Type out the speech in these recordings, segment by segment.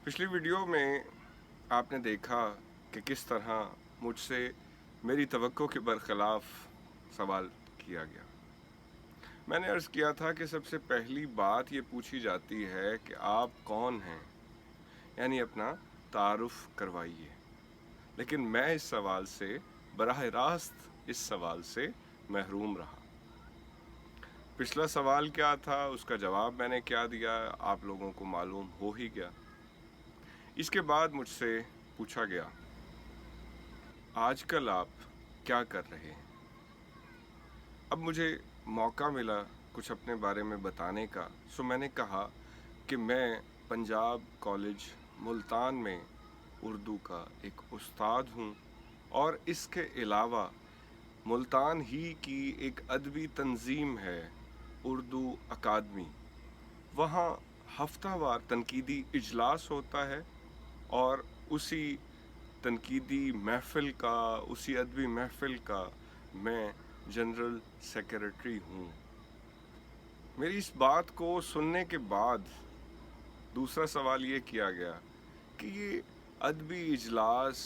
पिछली वीडियो में आपने देखा कि किस तरह मुझसे मेरी तवक्को के बरखिलाफ सवाल किया गया। मैंने अर्ज़ किया था कि सबसे पहली बात ये पूछी जाती है कि आप कौन हैं, यानी अपना तारुफ़ करवाइए। लेकिन मैं इस सवाल से बराह रास्त इस सवाल से महरूम रहा। पिछला सवाल क्या था, उसका जवाब मैंने क्या दिया, आप लोगों को मालूम हो ही गया। इसके बाद मुझसे पूछा गया, आजकल आप क्या कर रहे हैं? अब मुझे मौका मिला कुछ अपने बारे में बताने का, सो मैंने कहा कि मैं पंजाब कॉलेज मुल्तान में उर्दू का एक उस्ताद हूँ और इसके अलावा मुल्तान ही की एक अदबी तंजीम है उर्दू अकादमी। वहाँ हफ्तावार तनकीदी इजलास होता है और उसी तनकीदी महफ़िल का, उसी अदबी महफ़िल का मैं जनरल सेक्रेटरी हूँ। मेरी इस बात को सुनने के बाद दूसरा सवाल ये किया गया कि ये अदबी इजलास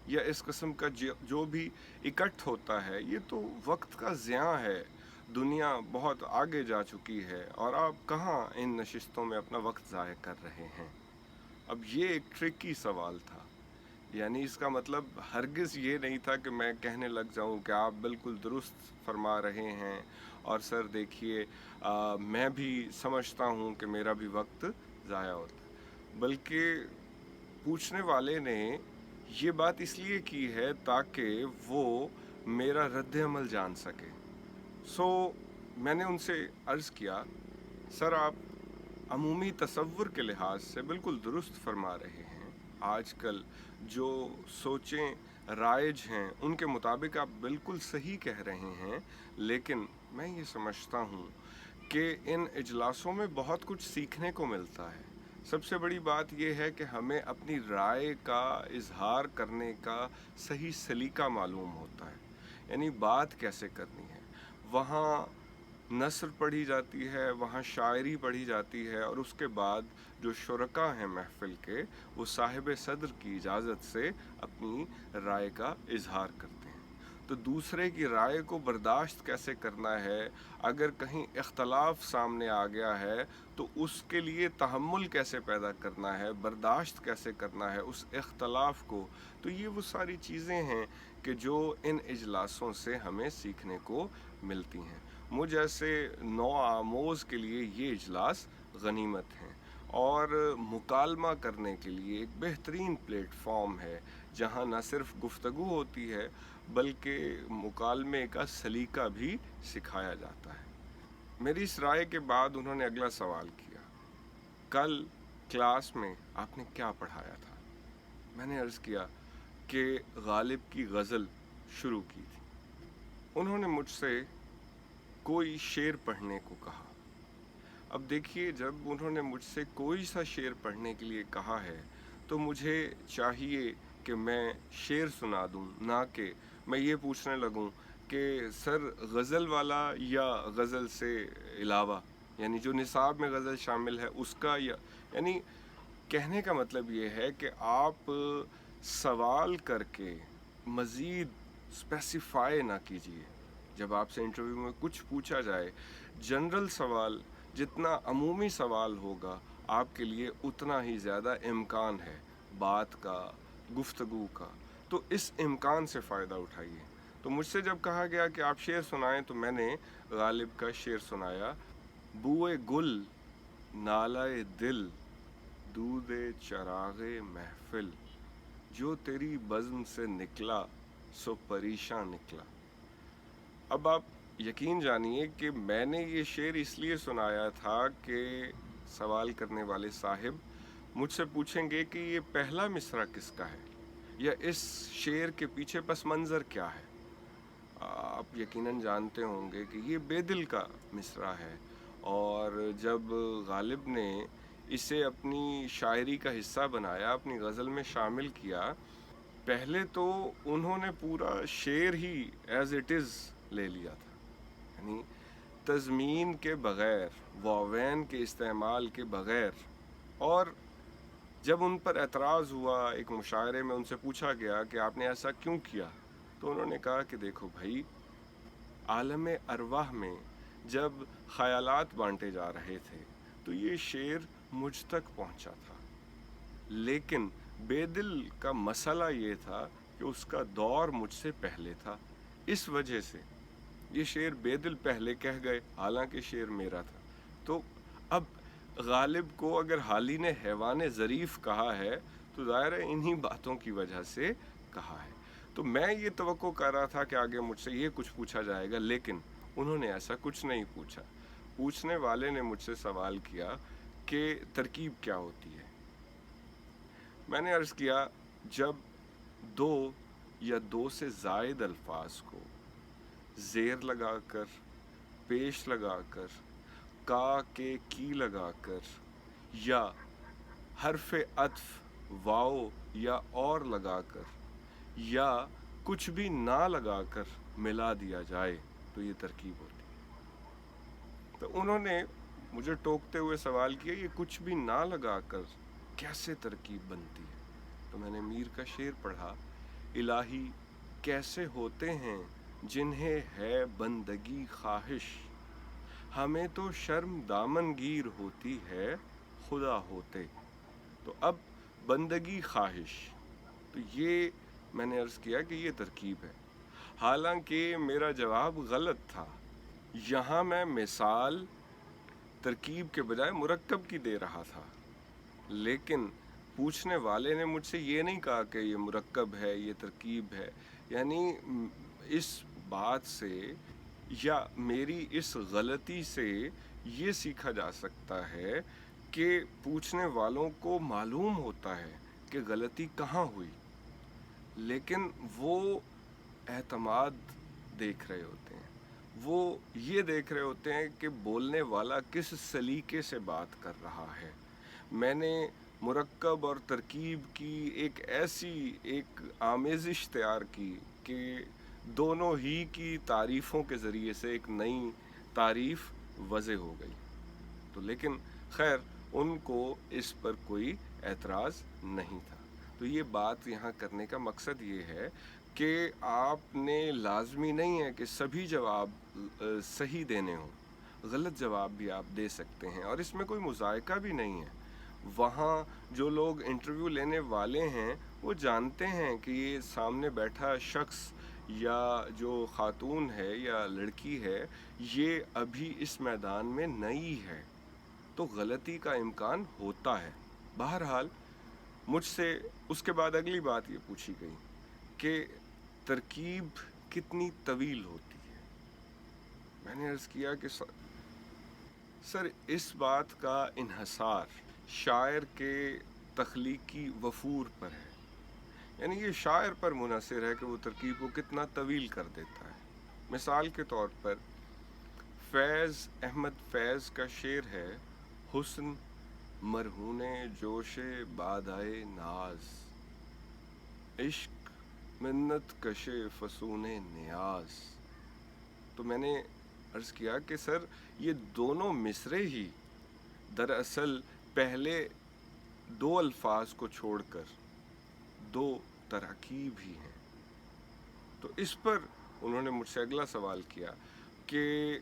या इस किस्म का जो भी इकट्ठ होता है, ये तो वक्त का ज़िया है। दुनिया बहुत आगे जा चुकी है और आप कहाँ इन नशिस्तों में अपना वक्त ज़ाया कर रहे हैं। अब ये एक ट्रिकी सवाल था, यानी इसका मतलब हरगिज़ ये नहीं था कि मैं कहने लग जाऊं कि आप बिल्कुल दुरुस्त फरमा रहे हैं और सर देखिए मैं भी समझता हूं कि मेरा भी वक्त ज़ाया होता है। बल्कि पूछने वाले ने ये बात इसलिए की है ताकि वो मेरा रद्द अमल जान सके। सो मैंने उनसे अर्ज़ किया, सर आप अमूमी तसव्वुर के लिहाज से बिल्कुल दुरुस्त फरमा रहे हैं। आजकल जो सोचें राइज हैं उनके मुताबिक आप बिल्कुल सही कह रहे हैं, लेकिन मैं ये समझता हूँ कि इन इजलासों में बहुत कुछ सीखने को मिलता है। सबसे बड़ी बात यह है कि हमें अपनी राय का इजहार करने का सही सलीका मालूम होता है, यानी बात कैसे करनी है। वहाँ नस्र पढ़ी जाती है, वहाँ शायरी पढ़ी जाती है और उसके बाद जो शुरका हैं महफ़िल के, वो साहिब सद्र की इजाज़त से अपनी राय का इजहार करते हैं। तो दूसरे की राय को बर्दाश्त कैसे करना है, अगर कहीं इख्तलाफ सामने आ गया है तो उसके लिए तहम्मुल कैसे पैदा करना है, बर्दाश्त कैसे करना है उस इख्तलाफ को। तो ये वो सारी चीज़ें हैं कि जो इन इजलासों से हमें सीखने को मिलती हैं। मुझ ऐसे नौ आमोज़ के लिए ये इजलास गनीमत हैं और मुकालमा करने के लिए एक बेहतरीन प्लेटफॉर्म है, जहाँ न सिर्फ गुफ्तगू होती है बल्कि मुकालमे का सलीका भी सिखाया जाता है। मेरी इस राय के बाद उन्होंने अगला सवाल किया, कल क्लास में आपने क्या पढ़ाया था? मैंने अर्ज़ किया कि गालिब की गज़ल शुरू की थी। उन्होंने मुझसे कोई शेर पढ़ने को कहा। अब देखिए, जब उन्होंने मुझसे कोई सा शेर पढ़ने के लिए कहा है तो मुझे चाहिए कि मैं शेर सुना दूं, ना कि मैं ये पूछने लगूं कि सर गज़ल वाला या गज़ल से अलावा, यानी जो निसाब में गज़ल शामिल है उसका, या यानी कहने का मतलब ये है कि आप सवाल करके मज़ीद स्पेसिफाई ना कीजिए। जब आपसे इंटरव्यू में कुछ पूछा जाए, जनरल सवाल जितना अमूमी सवाल होगा आपके लिए उतना ही ज़्यादा इम्कान है बात का, गुफ्तगू का। तो इस इम्कान से फ़ायदा उठाइए। तो मुझसे जब कहा गया कि आप शेर सुनाएं तो मैंने गालिब का शेर सुनाया, बूए गुल नालाए दिल दूधे चरागे महफिल, जो तेरी बज़्म से निकला सो परेशान निकला। अब आप यकीन जानिए कि मैंने ये शेर इसलिए सुनाया था कि सवाल करने वाले साहिब मुझसे पूछेंगे कि ये पहला मिसरा किसका है, या इस शेर के पीछे पस मंज़र क्या है। आप यकीनन जानते होंगे कि ये बेदिल का मिसरा है और जब गालिब ने इसे अपनी शायरी का हिस्सा बनाया, अपनी गज़ल में शामिल किया, पहले तो उन्होंने पूरा शेर ही एज़ इट इज़ ले लिया था, यानी तज़मीन के बग़ैर, वावेन के इस्तेमाल के बग़ैर, और जब उन पर एतराज़ हुआ, एक मुशायरे में उनसे पूछा गया कि आपने ऐसा क्यों किया, तो उन्होंने कहा कि देखो भाई, आलम अरवाह में जब ख़यालात बांटे जा रहे थे तो ये शेर मुझ तक पहुंचा था, लेकिन बेदिल का मसला ये था कि उसका दौर मुझसे पहले था। इस वजह से ये शेर बेदिल पहले कह गए, हालांकि शेर मेरा था। तो अब गालिब को अगर हाली ने हैवान ज़रीफ़ कहा है तो ज़ाहिर है इन्हीं बातों की वजह से कहा है। तो मैं ये तवक्को कर रहा था कि आगे मुझसे ये कुछ पूछा जाएगा, लेकिन उन्होंने ऐसा कुछ नहीं पूछा। पूछने वाले ने मुझसे सवाल किया कि तरकीब क्या होती है। मैंने अर्ज़ किया, जब दो या दो से ज़ायद अल्फाज को ज़ेर लगाकर, पेश लगाकर, का के की लगाकर, या हर्फ अत्फ वाओ या और लगाकर, या कुछ भी ना लगाकर मिला दिया जाए तो ये तरकीब होती है। तो उन्होंने मुझे टोकते हुए सवाल किया, ये कुछ भी ना लगाकर कैसे तरकीब बनती है? तो मैंने मीर का शेर पढ़ा, इलाही कैसे होते हैं जिन्हें है बंदगी ख्वाहिश, हमें तो शर्म दामनगीर होती है खुदा होते। तो अब बंदगी ख्वाहिश, तो ये मैंने अर्ज़ किया कि ये तरकीब है। हालांकि मेरा जवाब गलत था। यहाँ मैं मिसाल तरकीब के बजाय मुरक्कब की दे रहा था, लेकिन पूछने वाले ने मुझसे ये नहीं कहा कि ये मुरक्कब है, ये तरकीब है। यानी इस बात से या मेरी इस गलती से ये सीखा जा सकता है कि पूछने वालों को मालूम होता है कि गलती कहाँ हुई, लेकिन वो एतमाद देख रहे होते हैं, वो ये देख रहे होते हैं कि बोलने वाला किस सलीके से बात कर रहा है। मैंने मुरक्कब और तरकीब की एक आमेज़िश तैयार की कि दोनों ही की तारीफ़ों के ज़रिए से एक नई तारीफ़ वज़े हो गई। तो लेकिन खैर, उनको इस पर कोई एतराज़ नहीं था। तो ये बात यहाँ करने का मकसद ये है कि आपने लाज़मी नहीं है कि सभी जवाब सही देने हों, गलत जवाब भी आप दे सकते हैं, और इसमें कोई मुज़ायका भी नहीं है। वहाँ जो लोग इंटरव्यू लेने वाले हैं वो जानते हैं कि ये सामने बैठा शख्स या जो खातून है या लड़की है, ये अभी इस मैदान में नई है, तो गलती का इम्कान होता है। बहरहाल मुझसे उसके बाद अगली बात ये पूछी गई कि तरकीब कितनी तवील होती है। मैंने अर्ज़ किया कि सर, इस बात का इन्हसार शायर के तख्लीकी वफूर पर है, यानी ये शायर पर मुनहसर है कि वो तरकीब को कितना तवील कर देता है। मिसाल के तौर पर फैज़ अहमद फैज़ का शेर है, हुस्न मरहूने जोशे बादाए नाज, इश्क मिन्नत कशे फसूने नियाज। तो मैंने अर्ज़ किया कि सर, ये दोनों मिसरे ही दरअसल पहले दो अल्फाज को छोड़कर दो तरकीब ही हैं। तो इस पर उन्होंने मुझसे अगला सवाल किया कि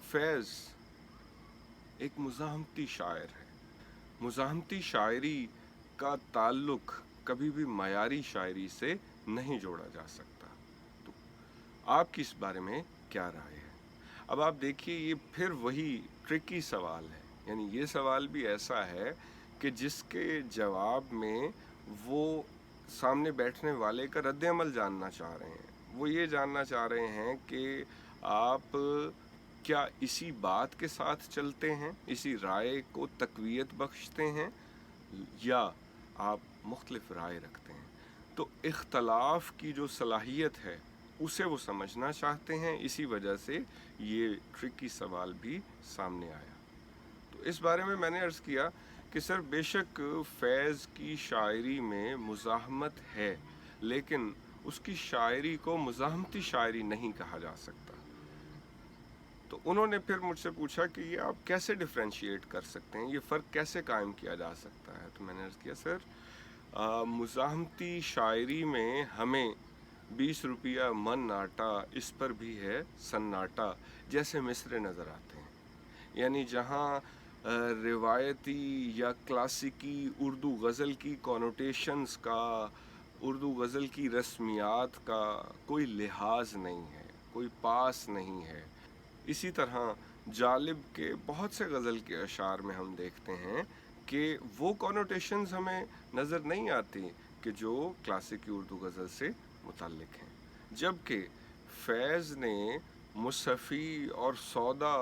फैज़ एक मुज़ाहमती शायर है, मुज़ाहमती शायरी का ताल्लुक़ कभी भी मयारी शायरी से नहीं जोड़ा जा सकता, तो आपकी इस बारे में क्या राय है? अब आप देखिए, ये फिर वही ट्रिकी सवाल है, यानी ये सवाल भी ऐसा है कि जिसके जवाब में वो सामने बैठने वाले का रद्द-ए-अमल जानना चाह रहे हैं। वो ये जानना चाह रहे हैं कि आप क्या इसी बात के साथ चलते हैं, इसी राय को तक़वियत बख्शते हैं, या आप मुख्तलिफ राय रखते हैं। तो इख्तलाफ की जो सलाहियत है उसे वो समझना चाहते हैं, इसी वजह से ये ट्रिकी सवाल भी सामने आया। तो इस बारे में मैंने अर्ज़ किया कि सर, बेशक फैज़ की शायरी में मुज़ाहमत है, लेकिन उसकी शायरी को मुज़ाहमती शायरी नहीं कहा जा सकता। تو انہوں نے پھر مجھ سے پوچھا کہ یہ آپ کیسے ڈفرینشیٹ کر سکتے ہیں، یہ فرق کیسے قائم کیا جا سکتا ہے؟ تو میں نے عرض کیا سر مزاحمتی شاعری میں ہمیں 20 روپیہ من آٹا اس پر بھی ہے سناٹا جیسے مصرے نظر آتے ہیں، یعنی جہاں روایتی یا کلاسیکی اردو غزل کی کونوٹیشنز کا، اردو غزل کی رسمیات کا کوئی لحاظ نہیں ہے، کوئی پاس نہیں ہے۔ اسی طرح جالب کے بہت سے غزل کے اشعار میں ہم دیکھتے ہیں کہ وہ کونوٹیشنز ہمیں نظر نہیں آتی کہ جو کلاسیکی اردو غزل سے متعلق ہیں، جبکہ فیض نے مصحفی اور سودا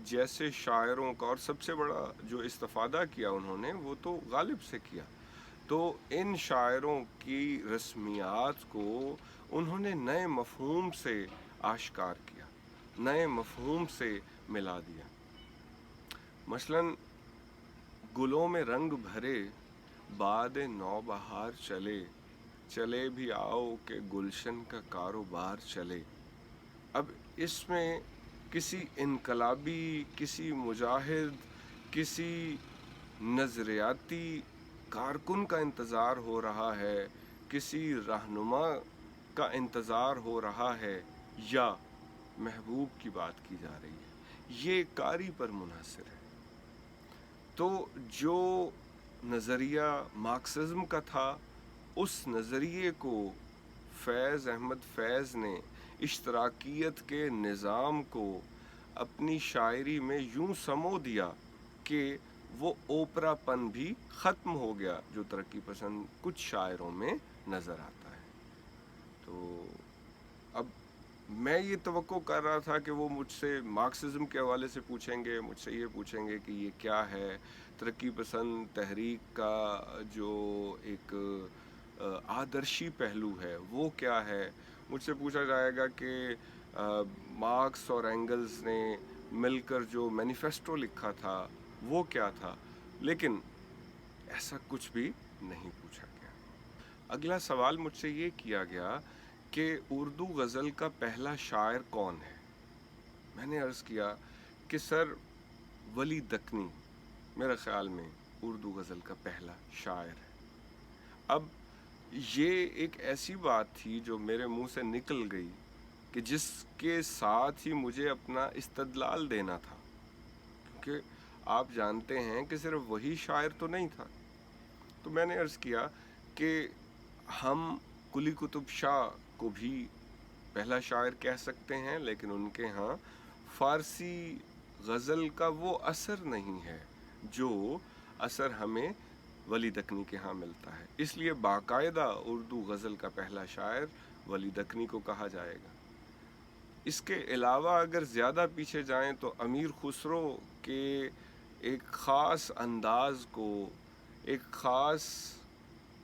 جیسے شاعروں کا، اور سب سے بڑا جو استفادہ کیا انہوں نے وہ تو غالب سے کیا، تو ان شاعروں کی رسمیات کو انہوں نے نئے مفہوم سے آشکار کیا، نئے مفہوم سے ملا دیا۔ مثلاً گلوں میں رنگ بھرے باد نو بہار چلے، چلے بھی آؤ کہ گلشن کا کاروبار چلے۔ اب اس میں کسی انقلابی، کسی مجاہد، کسی نظریاتی کارکن کا انتظار ہو رہا ہے، کسی رہنما کا انتظار ہو رہا ہے، یا محبوب کی بات کی جا رہی ہے، یہ قاری پر منحصر ہے۔ تو جو نظریہ مارکسزم کا تھا، اس نظریے کو فیض احمد فیض نے اشتراکیت کے نظام کو اپنی شاعری میں یوں سمو دیا کہ وہ اوپرا پن بھی ختم ہو گیا جو ترقی پسند کچھ شاعروں میں نظر آتا ہے۔ تو اب میں یہ توقع کر رہا تھا کہ وہ مجھ سے مارکسزم کے حوالے سے پوچھیں گے، مجھ سے یہ پوچھیں گے کہ یہ کیا ہے، ترقی پسند تحریک کا جو ایک آدرشی پہلو ہے وہ کیا ہے۔ مجھ سے پوچھا جائے گا کہ مارکس اور اینگلز نے مل کر جو مینیفیسٹو لکھا تھا وہ کیا تھا، لیکن ایسا کچھ بھی نہیں پوچھا گیا۔ اگلا سوال مجھ سے یہ کیا گیا کہ اردو غزل کا پہلا شاعر کون ہے؟ میں نے عرض کیا کہ سر ولی دکنی میرے خیال میں اردو غزل کا پہلا شاعر ہے۔ اب یہ ایک ایسی بات تھی جو میرے منہ سے نکل گئی کہ جس کے ساتھ ہی مجھے اپنا استدلال دینا تھا، کیونکہ آپ جانتے ہیں کہ صرف وہی شاعر تو نہیں تھا۔ تو میں نے عرض کیا کہ ہم قلی قطب شاہ کو بھی پہلا شاعر کہہ سکتے ہیں، لیکن ان کے ہاں فارسی غزل کا وہ اثر نہیں ہے جو اثر ہمیں ولی دکنی کے ہاں ملتا ہے، اس لیے باقاعدہ اردو غزل کا پہلا شاعر ولی دکنی کو کہا جائے گا۔ اس کے علاوہ اگر زیادہ پیچھے جائیں تو امیر خسرو کے ایک خاص انداز کو، ایک خاص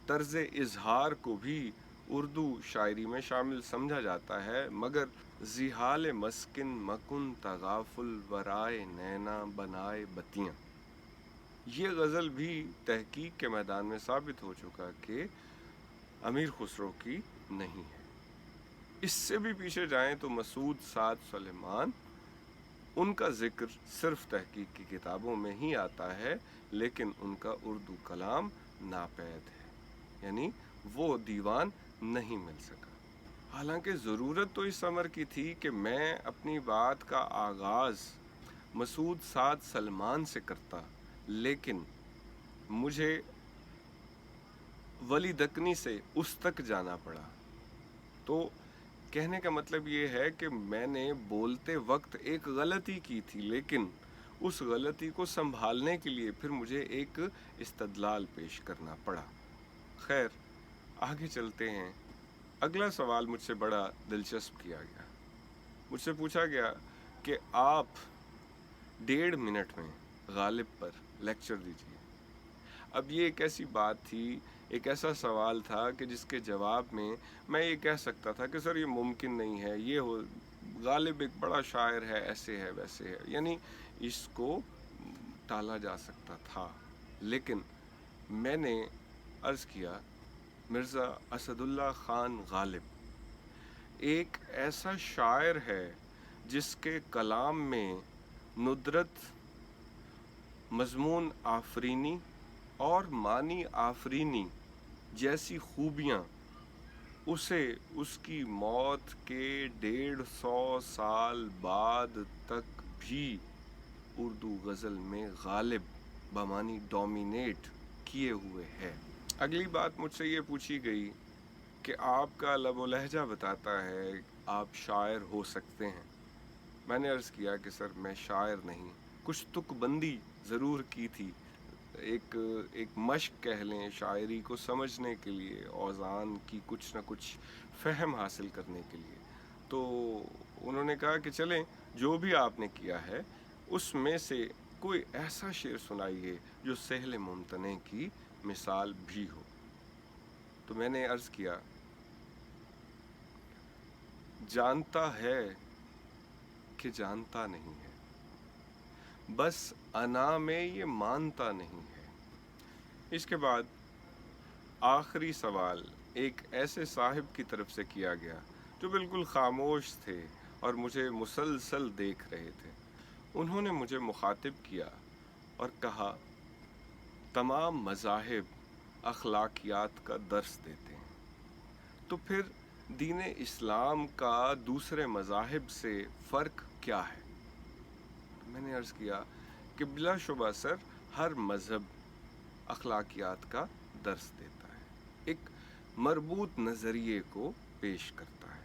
طرز اظہار کو بھی اردو شاعری میں شامل سمجھا جاتا ہے، مگر ذیحال مسکن مکن تغافل ورائے نینا بنائے بتیاں، یہ غزل بھی تحقیق کے میدان میں ثابت ہو چکا کہ امیر خسرو کی نہیں ہے۔ اس سے بھی پیچھے جائیں تو مسعود سعد سلیمان، ان کا ذکر صرف تحقیق کی کتابوں میں ہی آتا ہے، لیکن ان کا اردو کلام ناپید ہے، یعنی وہ دیوان نہیں مل سکا۔ حالانکہ ضرورت تو اس امر کی تھی کہ میں اپنی بات کا آغاز مسعود سعد سلیمان سے کرتا، لیکن مجھے ولی دکنی سے اس تک جانا پڑا۔ تو کہنے کا مطلب یہ ہے کہ میں نے بولتے وقت ایک غلطی کی تھی، لیکن اس غلطی کو سنبھالنے کے لیے پھر مجھے ایک استدلال پیش کرنا پڑا۔ خیر، آگے چلتے ہیں۔ اگلا سوال مجھ سے بڑا دلچسپ کیا گیا۔ مجھ سے پوچھا گیا کہ آپ 1.5 منٹ میں غالب پر لیکچر دیجیے۔ اب یہ ایک ایسی بات تھی، ایک ایسا سوال تھا کہ جس کے جواب میں یہ کہہ سکتا تھا کہ سر یہ ممکن نہیں ہے، یہ غالب ایک بڑا شاعر ہے، ایسے ہے ویسے ہے، یعنی اس کو ٹالا جا سکتا تھا، لیکن میں نے عرض کیا مرزا اسد اللہ خان غالب ایک ایسا شاعر ہے جس کے کلام میں ندرت، مضمون آفرینی اور معنی آفرینی جیسی خوبیاں اسے اس کی موت کے 150 سال بعد تک بھی اردو غزل میں غالب بمانی ڈومینیٹ کیے ہوئے ہے۔ اگلی بات مجھ سے یہ پوچھی گئی کہ آپ کا لب و لہجہ بتاتا ہے آپ شاعر ہو سکتے ہیں۔ میں نے عرض کیا کہ سر میں شاعر نہیں، کچھ تک بندی ضرور کی تھی، ایک مشق کہہ لیں شاعری کو سمجھنے کے لیے، اوزان کی کچھ نہ کچھ فہم حاصل کرنے کے لیے۔ تو انہوں نے کہا کہ چلیں جو بھی آپ نے کیا ہے اس میں سے کوئی ایسا شعر سنائیے جو سہل ممتنع کی مثال بھی ہو۔ تو میں نے عرض کیا، جانتا ہے کہ جانتا نہیں ہے، بس انا میں یہ مانتا نہیں ہے۔ اس کے بعد آخری سوال ایک ایسے صاحب کی طرف سے کیا گیا جو بالکل خاموش تھے اور مجھے مسلسل دیکھ رہے تھے۔ انہوں نے مجھے مخاطب کیا اور کہا، تمام مذاہب اخلاقیات کا درس دیتے ہیں، تو پھر دین اسلام کا دوسرے مذاہب سے فرق کیا ہے؟ میں نے عرض کیا کہ بلا شبہ سر ہر مذہب اخلاقیات کا درس دیتا ہے، ایک مربوط نظریے کو پیش کرتا ہے،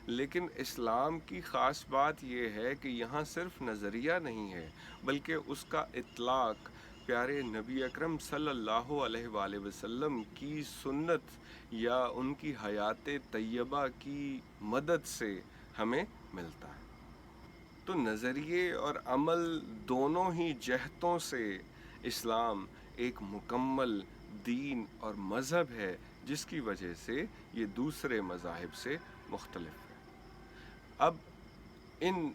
لیکن اسلام کی خاص بات یہ ہے کہ یہاں صرف نظریہ نہیں ہے بلکہ اس کا اطلاق پیارے نبی اکرم صلی اللہ علیہ وآلہ وسلم کی سنت یا ان کی حیات طیبہ کی مدد سے ہمیں ملتا ہے۔ تو نظریے اور عمل دونوں ہی جہتوں سے اسلام ایک مکمل دین اور مذہب ہے، جس کی وجہ سے یہ دوسرے مذاہب سے مختلف ہے۔ اب ان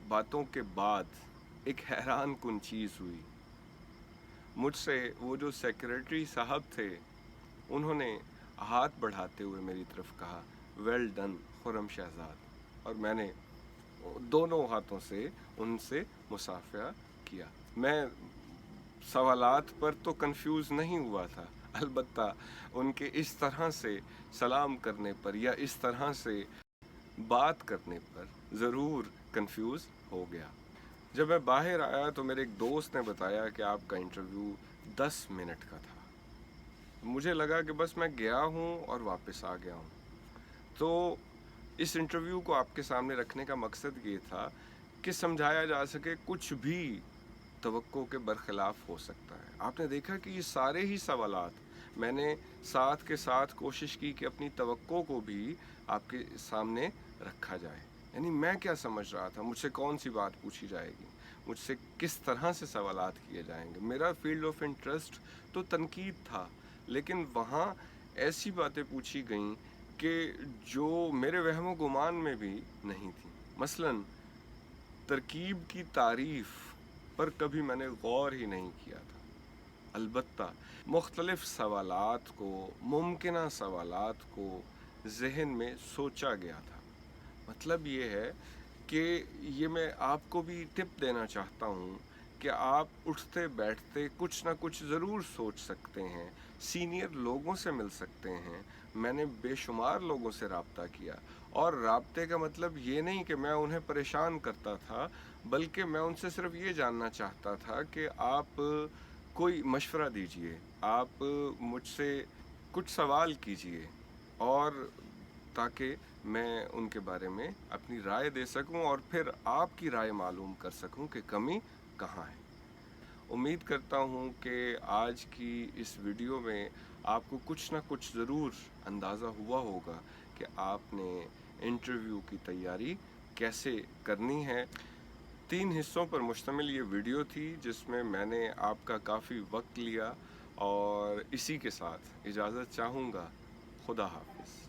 باتوں کے بعد ایک حیران کن چیز ہوئی، مجھ سے وہ جو سیکریٹری صاحب تھے انہوں نے ہاتھ بڑھاتے ہوئے میری طرف کہا، ویل ڈن خرم شہزاد، اور میں نے دونوں ہاتھوں سے ان سے مصافحہ کیا۔ میں سوالات پر تو کنفیوز نہیں ہوا تھا، البتہ ان کے اس طرح سے سلام کرنے پر یا اس طرح سے بات کرنے پر ضرور کنفیوز ہو گیا۔ جب میں باہر آیا تو میرے ایک دوست نے بتایا کہ آپ کا انٹرویو 10 منٹ کا تھا۔ مجھے لگا کہ بس میں گیا ہوں اور واپس آ گیا ہوں۔ تو اس انٹرویو کو آپ کے سامنے رکھنے کا مقصد یہ تھا کہ سمجھایا جا سکے کچھ بھی توقع کے برخلاف ہو سکتا ہے۔ آپ نے دیکھا کہ یہ سارے ہی سوالات میں نے ساتھ کے ساتھ کوشش کی کہ اپنی توقع کو بھی آپ کے سامنے رکھا جائے، یعنی میں کیا سمجھ رہا تھا، مجھ سے کون سی بات پوچھی جائے گی، مجھ سے کس طرح سے سوالات کیے جائیں گے۔ میرا فیلڈ آف انٹرسٹ تو تنقید تھا، لیکن وہاں ایسی باتیں پوچھی گئیں کہ جو میرے وہم و گمان میں بھی نہیں تھیں۔ مثلاً ترکیب کی تعریف پر کبھی میں نے غور ہی نہیں کیا تھا، البتہ مختلف سوالات کو، ممکنہ سوالات کو ذہن میں سوچا گیا تھا۔ مطلب یہ ہے کہ یہ میں آپ کو بھی ٹپ دینا چاہتا ہوں کہ آپ اٹھتے بیٹھتے کچھ نہ کچھ ضرور سوچ سکتے ہیں، سینئر لوگوں سے مل سکتے ہیں۔ میں نے بے شمار لوگوں سے رابطہ کیا، اور رابطے کا مطلب یہ نہیں کہ میں انہیں پریشان کرتا تھا، بلکہ میں ان سے صرف یہ جاننا چاہتا تھا کہ آپ کوئی مشورہ دیجئے، آپ مجھ سے کچھ سوال کیجئے، اور تاکہ میں ان کے بارے میں اپنی رائے دے سکوں اور پھر آپ کی رائے معلوم کر سکوں کہ کمی کہاں ہے۔ امید کرتا ہوں کہ آج کی اس ویڈیو میں آپ کو کچھ نہ کچھ ضرور اندازہ ہوا ہوگا کہ آپ نے انٹرویو کی تیاری کیسے کرنی ہے۔ 3 حصوں پر مشتمل یہ ویڈیو تھی جس میں میں نے آپ کا کافی وقت لیا، اور اسی کے ساتھ اجازت چاہوں گا۔ خدا حافظ۔